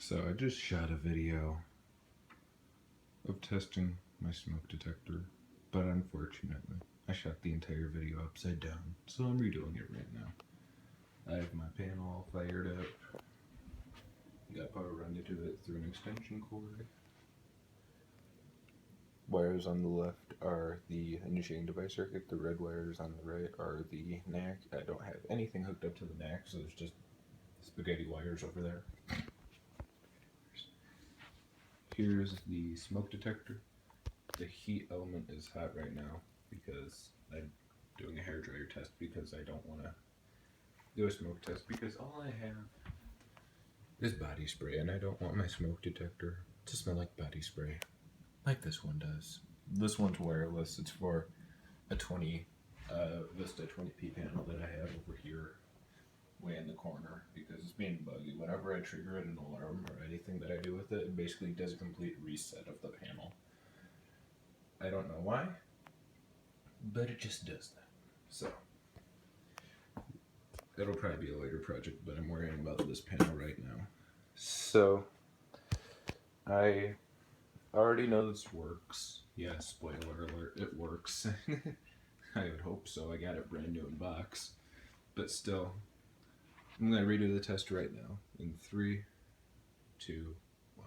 So I just shot a video of testing my smoke detector, but unfortunately I shot the entire video upside down, so I'm redoing it right now. I have my panel all fired up, got power run into it through an extension cord. Wires on the left are the initiating device circuit, the red wires on the right are the NAC. I don't have anything hooked up to the NAC, so there's just spaghetti wires over there. Here's the smoke detector. The heat element is hot right now because I'm doing a hairdryer test because I don't want to do a smoke test because all I have is body spray and I don't want my smoke detector to smell like body spray like this one does. This one's wireless. It's for a Vista 20p panel that I have over here way in the corner because it's being buggy. Whenever I trigger an alarm or anything that I do with it, it basically does a complete reset of the panel. I don't know why, but it just does that. So it'll probably be a later project, but I'm worrying about this panel right now. So I already know this works. Yeah, spoiler alert, it works. I would hope so. I got it brand new in box, but still, I'm going to redo the test right now in 3, 2, 1.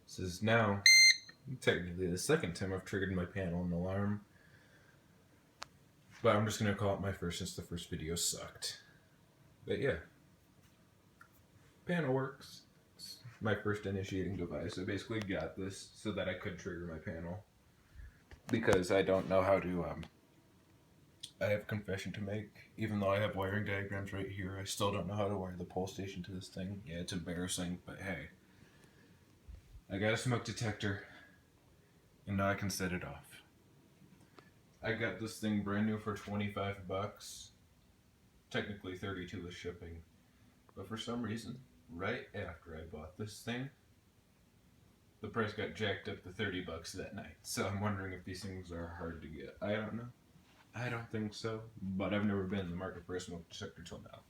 This is now technically the second time I've triggered my panel and alarm, but I'm just going to call it my first since the first video sucked. But yeah, panel works. It's my first initiating device. I basically got this so that I could trigger my panel because I don't know how to, I have a confession to make. Even though I have wiring diagrams right here, I still don't know how to wire the pole station to this thing. Yeah, it's embarrassing, but hey. I got a smoke detector, and now I can set it off. I got this thing brand new for 25 bucks. Technically 32 with shipping. But for some reason, right after I bought this thing, the price got jacked up to 30 bucks that night. So I'm wondering if these things are hard to get. I don't know. I don't think so, but I've never been in the market for a smoke detector till now.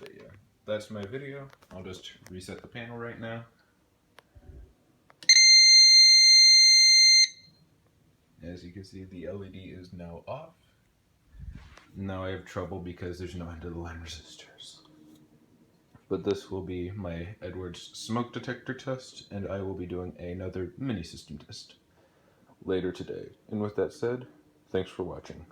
But yeah, that's my video. I'll just reset the panel right now. As you can see, the LED is now off. Now I have trouble because there's no end of the line resistors. But this will be my Edwards smoke detector test, and I will be doing another mini system test later today. And with that said, thanks for watching.